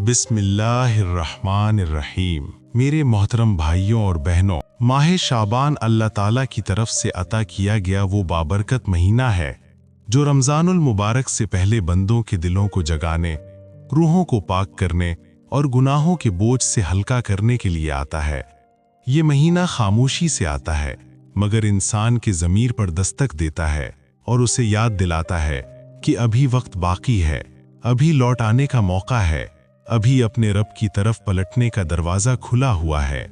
بسم اللہ الرحمن الرحیم۔ میرے محترم بھائیوں اور بہنوں، ماہ شعبان اللہ تعالیٰ کی طرف سے عطا کیا گیا وہ بابرکت مہینہ ہے جو رمضان المبارک سے پہلے بندوں کے دلوں کو جگانے، روحوں کو پاک کرنے اور گناہوں کے بوجھ سے ہلکا کرنے کے لیے آتا ہے۔ یہ مہینہ خاموشی سے آتا ہے مگر انسان کے ضمیر پر دستک دیتا ہے اور اسے یاد دلاتا ہے کہ ابھی وقت باقی ہے، ابھی لوٹ آنے کا موقع ہے، ابھی اپنے رب کی طرف پلٹنے کا دروازہ کھلا ہوا ہے۔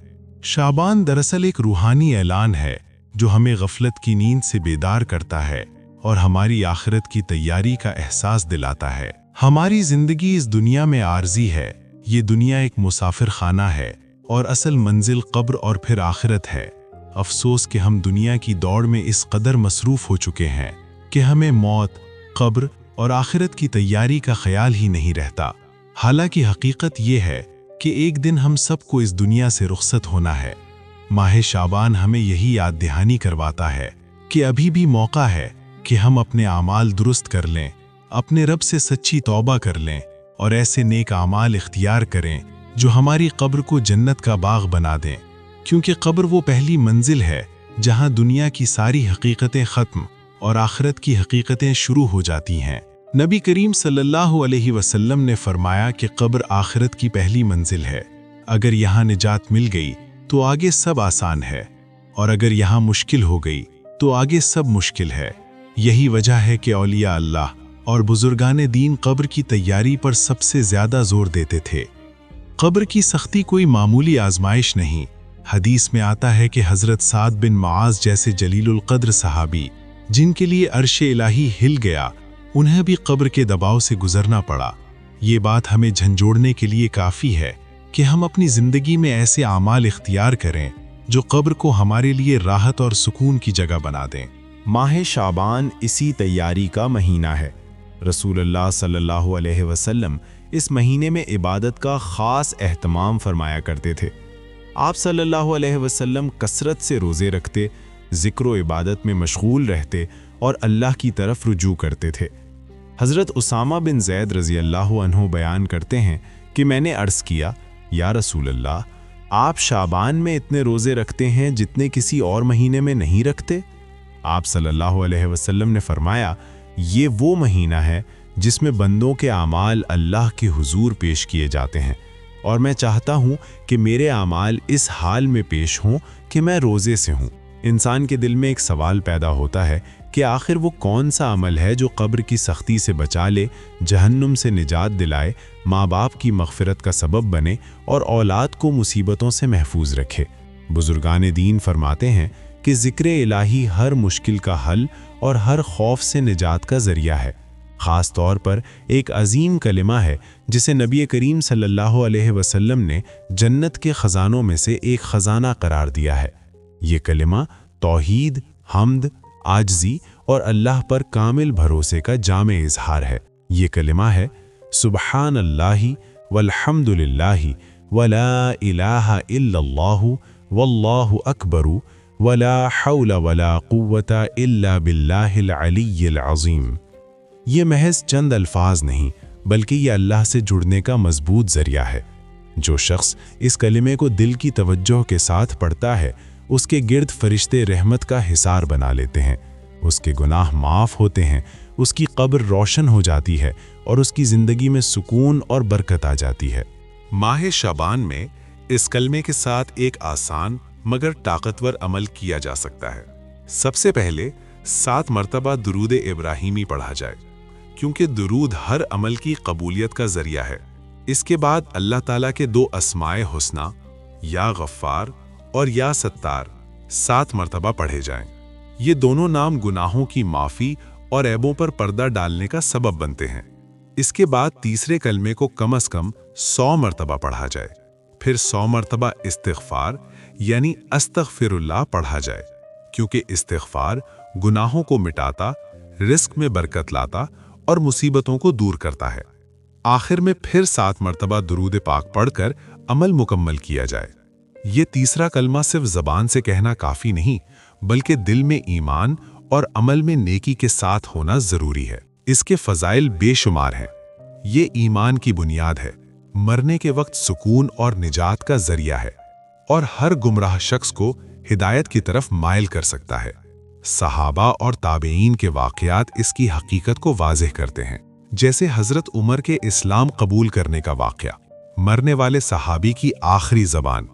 شعبان دراصل ایک روحانی اعلان ہے جو ہمیں غفلت کی نیند سے بیدار کرتا ہے اور ہماری آخرت کی تیاری کا احساس دلاتا ہے۔ ہماری زندگی اس دنیا میں عارضی ہے، یہ دنیا ایک مسافر خانہ ہے اور اصل منزل قبر اور پھر آخرت ہے۔ افسوس کہ ہم دنیا کی دوڑ میں اس قدر مصروف ہو چکے ہیں کہ ہمیں موت، قبر اور آخرت کی تیاری کا خیال ہی نہیں رہتا۔ حالانکہ حقیقت یہ ہے کہ ایک دن ہم سب کو اس دنیا سے رخصت ہونا ہے۔ ماہ شعبان ہمیں یہی یاد دہانی کرواتا ہے کہ ابھی بھی موقع ہے کہ ہم اپنے اعمال درست کر لیں، اپنے رب سے سچی توبہ کر لیں اور ایسے نیک اعمال اختیار کریں جو ہماری قبر کو جنت کا باغ بنا دیں، کیونکہ قبر وہ پہلی منزل ہے جہاں دنیا کی ساری حقیقتیں ختم اور آخرت کی حقیقتیں شروع ہو جاتی ہیں۔ نبی کریم صلی اللہ علیہ وسلم نے فرمایا کہ قبر آخرت کی پہلی منزل ہے۔ اگر یہاں نجات مل گئی تو آگے سب آسان ہے، اور اگر یہاں مشکل ہو گئی تو آگے سب مشکل ہے۔ یہی وجہ ہے کہ اولیاء اللہ اور بزرگان دین قبر کی تیاری پر سب سے زیادہ زور دیتے تھے۔ قبر کی سختی کوئی معمولی آزمائش نہیں۔ حدیث میں آتا ہے کہ حضرت سعد بن معاذ جیسے جلیل القدر صحابی جن کے لیے عرش الہی ہل گیا، انہیں بھی قبر کے دباؤ سے گزرنا پڑا۔ یہ بات ہمیں جھنجھوڑنے کے لیے کافی ہے کہ ہم اپنی زندگی میں ایسے اعمال اختیار کریں جو قبر کو ہمارے لیے راحت اور سکون کی جگہ بنا دیں۔ ماہ شعبان اسی تیاری کا مہینہ ہے۔ رسول اللہ صلی اللہ علیہ وسلم اس مہینے میں عبادت کا خاص اہتمام فرمایا کرتے تھے۔ آپ صلی اللہ علیہ وسلم کثرت سے روزے رکھتے، ذکر و عبادت میں مشغول رہتے اور اللہ کی طرف رجوع کرتے تھے۔ حضرت اسامہ بن زید رضی اللہ عنہ بیان کرتے ہیں کہ میں نے عرض کیا، یا رسول اللہ، آپ شعبان میں اتنے روزے رکھتے ہیں جتنے کسی اور مہینے میں نہیں رکھتے؟ آپ صلی اللہ علیہ وسلم نے فرمایا، یہ وہ مہینہ ہے جس میں بندوں کے اعمال اللہ کے حضور پیش کیے جاتے ہیں، اور میں چاہتا ہوں کہ میرے اعمال اس حال میں پیش ہوں کہ میں روزے سے ہوں۔ انسان کے دل میں ایک سوال پیدا ہوتا ہے کہ آخر وہ کون سا عمل ہے جو قبر کی سختی سے بچا لے، جہنم سے نجات دلائے، ماں باپ کی مغفرت کا سبب بنے اور اولاد کو مصیبتوں سے محفوظ رکھے۔ بزرگان دین فرماتے ہیں کہ ذکر الہی ہر مشکل کا حل اور ہر خوف سے نجات کا ذریعہ ہے۔ خاص طور پر ایک عظیم کلمہ ہے جسے نبی کریم صلی اللہ علیہ وسلم نے جنت کے خزانوں میں سے ایک خزانہ قرار دیا ہے۔ یہ کلمہ توحید، حمد، عاجزی اور اللہ پر کامل بھروسے کا جامع اظہار ہے۔ یہ کلمہ ہے، سبحان اللہ والحمد للہ ولا الہ الا اللہ واللہ اکبر ولا حول ولا قوت الا باللہ العلی العظیم۔ یہ محض چند الفاظ نہیں بلکہ یہ اللہ سے جڑنے کا مضبوط ذریعہ ہے۔ جو شخص اس کلمے کو دل کی توجہ کے ساتھ پڑھتا ہے، اس کے گرد فرشتے رحمت کا حصار بنا لیتے ہیں، اس کے گناہ معاف ہوتے ہیں، اس کی قبر روشن ہو جاتی ہے اور اس کی زندگی میں سکون اور برکت آ جاتی ہے۔ ماہ شعبان میں اس کلمے کے ساتھ ایک آسان مگر طاقتور عمل کیا جا سکتا ہے۔ سب سے پہلے 7 مرتبہ درود ابراہیمی پڑھا جائے، کیونکہ درود ہر عمل کی قبولیت کا ذریعہ ہے۔ اس کے بعد اللہ تعالیٰ کے 2 اسمائے حسنہ، یا غفار اور یا ستار 7 مرتبہ پڑھے جائیں۔ یہ دونوں نام گناہوں کی معافی اور عیبوں پر پردہ ڈالنے کا سبب بنتے ہیں۔ اس کے بعد تیسرے کلمے کو کم از کم 100 مرتبہ پڑھا جائے، پھر 100 مرتبہ استغفار یعنی استغفر اللہ پڑھا جائے، کیونکہ استغفار گناہوں کو مٹاتا، رزق میں برکت لاتا اور مصیبتوں کو دور کرتا ہے۔ آخر میں پھر 7 مرتبہ درود پاک پڑھ کر عمل مکمل کیا جائے۔ یہ تیسرا کلمہ صرف زبان سے کہنا کافی نہیں بلکہ دل میں ایمان اور عمل میں نیکی کے ساتھ ہونا ضروری ہے۔ اس کے فضائل بے شمار ہیں۔ یہ ایمان کی بنیاد ہے۔ मरने के वक्त सुकून और निजात का जरिया है और हर गुमराह शख्स को हिदायत की तरफ माइल कर सकता है। सहाबा और ताबेईन के वाक़यात इसकी हकीकत को वाज़ेह करते हैं, जैसे हज़रत उमर के इस्लाम कबूल करने का वाक़या, मरने वाले सहाबी की आखिरी ज़बान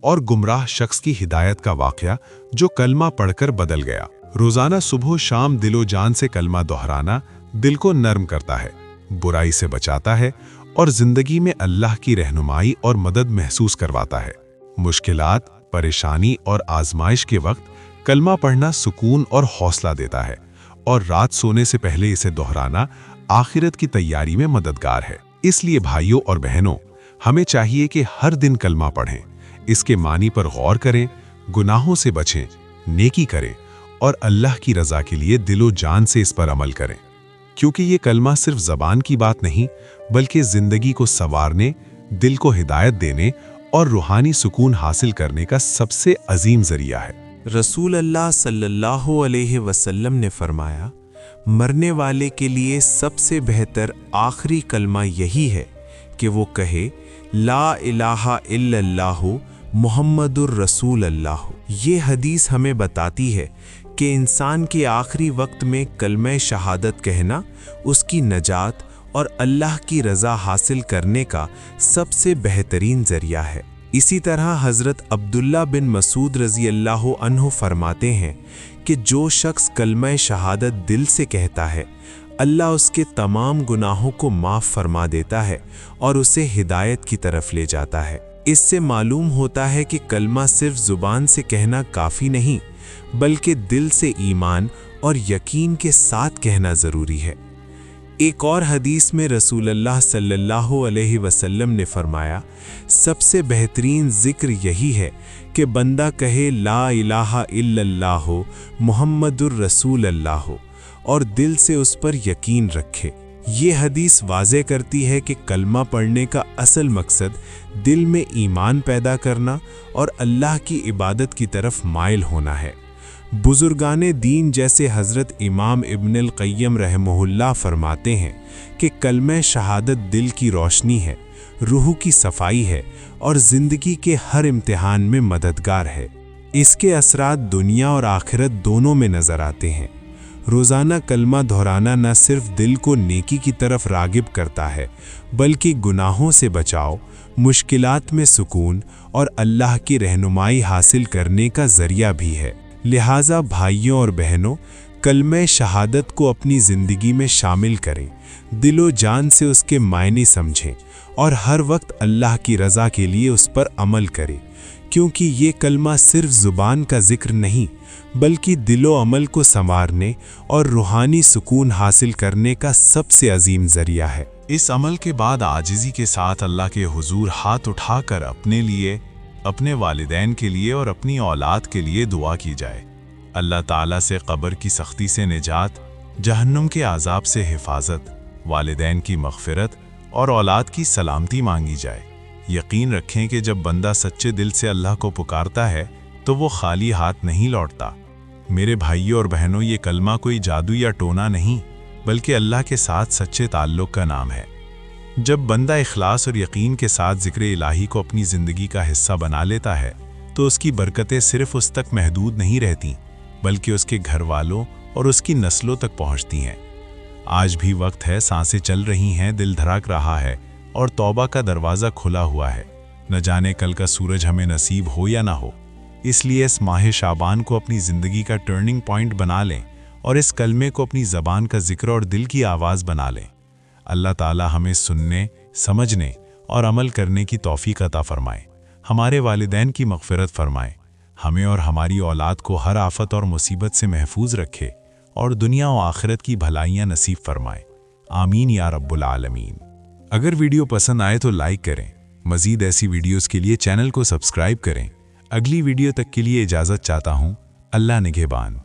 और गुमराह शख्स की हिदायत का वाक़या जो कलमा पढ़कर बदल गया। रोज़ाना सुबह शाम दिलो जान से कलमा दोहराना दिल को नर्म करता है, बुराई से बचाता है और ज़िंदगी में अल्लाह की रहनुमाई और मदद महसूस करवाता है। मुश्किलात, परेशानी और आजमाइश के वक्त कलमा पढ़ना सुकून और हौसला देता है और रात सोने से पहले इसे दोहराना आखिरत की तैयारी में मददगार है। इसलिए भाइयों और बहनों, हमें चाहिए कि हर दिन कलमा पढ़ें, इसके मानी पर गौर करें, गुनाहों से बचें, नेकी करें और अल्लाह की रज़ा के लिए दिलो जान से इस पर अमल करें, क्योंकि ये कलमा सिर्फ ज़बान की बात नहीं बल्कि ज़िंदगी को संवारने, दिल को हिदायत देने और रूहानी सुकून हासिल करने का सबसे अजीम ज़रिया है। रसूल अल्लाह सल्लल्लाहु अलैहि वसल्लम ने फरमाया, मरने वाले के लिए सबसे बेहतर आखिरी कलमा यही है कि वो कहे ला इलाहा इल्लल्लाहु मुहम्मदुर रसूल अल्लाह। ये हदीस हमें बताती है कि इंसान के आखिरी वक्त में कलमा शहादत कहना उसकी नजात और अल्लाह की रज़ा हासिल करने का सबसे बेहतरीन ज़रिया है। इसी तरह हज़रत अब्दुल्ला बिन मसूद रज़ी अल्लाह अन्हु फरमाते हैं कि जो शख्स कलमा शहादत दिल से कहता है, अल्लाह उसके तमाम गुनाहों को माफ़ फरमा देता है और उसे हिदायत की तरफ ले जाता है। इससे मालूम होता है कि कलमा सिर्फ ज़ुबान से कहना काफ़ी नहीं, बल्कि दिल से ईमान और यकीन के साथ कहना ज़रूरी है। एक और हदीस में रसूल अल्लाह सल्लल्लाहु अलैहि वसल्लम ने फरमाया, सबसे बेहतरीन ज़िक्र यही है कि बंदा कहे ला इलाहा इल्लल्लाहु मुहम्मदुर रसूल अल्लाह और दिल से उस पर यकीन रखे। ये हदीस वाज़े करती है कि कलमा पढ़ने का असल मकसद दिल में ईमान पैदा करना और अल्लाह की इबादत की तरफ माइल होना है। बुजुर्गाने दीन जैसे हज़रत इमाम इब्नुल क़य्यिम रहमहुल्लाह फरमाते हैं कि कलमा शहादत दिल की रोशनी है, रूह की सफाई है और ज़िंदगी के हर इम्तिहान में मददगार है। इसके असरात दुनिया और आखिरत दोनों में नज़र आते हैं। रोज़ाना कलमा दोहराना न सिर्फ दिल को नेकी की तरफ रागिब करता है, बल्कि गुनाहों से बचाव, मुश्किलात में सुकून और अल्लाह की रहनुमाई हासिल करने का ज़रिया भी है। लिहाजा भाइयों और बहनों, कलमा शहादत को अपनी ज़िंदगी में शामिल करें, दिलो जान से उसके मायने समझें और हर वक्त अल्लाह की रज़ा के लिए उस पर अमल करें, क्योंकि ये कलमा सिर्फ ज़ुबान का ज़िक्र नहीं बल्कि दिलो अमल को संवारने और रूहानी सुकून हासिल करने का सबसे अजीम ज़रिया है। इस अमल के बाद आजिज़ी के साथ अल्लाह के हुजूर हाथ उठाकर अपने लिए, अपने वालिदैन के लिए और अपनी औलाद के लिए दुआ की जाए। अल्लाह ताला से कब्र की सख्ती से निजात, जहन्नुम के आज़ाब से हिफाजत, वालिदैन की मग़फ़िरत और औलाद की सलामती मांगी जाए। यकीन रखें कि जब बंदा सच्चे दिल से अल्लाह को पुकारता है तो वो खाली हाथ नहीं लौटता। मेरे भाइयों और बहनों, ये कलमा कोई जादू या टोना नहीं बल्कि अल्लाह के साथ सच्चे ताल्लुक़ का नाम है। जब बंदा इखलास और यकीन के साथ ज़िक्र इलाही को अपनी ज़िंदगी का हिस्सा बना लेता है तो उसकी बरकतें सिर्फ़ उस तक महदूद नहीं रहती बल्कि उसके घर वालों और उसकी नस्लों तक पहुँचती हैं। आज भी वक्त है, सांसें चल रही हैं, दिल धड़क रहा है और तौबा का दरवाज़ा खुला हुआ है। न जाने कल का सूरज हमें नसीब हो या ना हो, इसलिए इस माह शाबान को अपनी ज़िंदगी का टर्निंग पॉइंट बना लें और इस कलमे को अपनी ज़बान का ज़िक्र और दिल की आवाज़ बना लें। अल्लाह ताला हमें सुनने, समझने और अमल करने की तौफीक अता फरमाए, हमारे वालिदैन की मग़फ़िरत फरमाए, हमें और हमारी औलाद को हर आफत और मुसीबत से महफूज रखे और दुनिया और आखिरत की भलाइयाँ नसीब फरमाए। आमीन या रब्बुल आलमीन। अगर वीडियो पसंद आए तो लाइक करें, मज़ीद ऐसी वीडियोज़ के लिए चैनल को सब्सक्राइब करें। अगली वीडियो तक के लिए इजाज़त चाहता हूँ। अल्लाह निगहबान।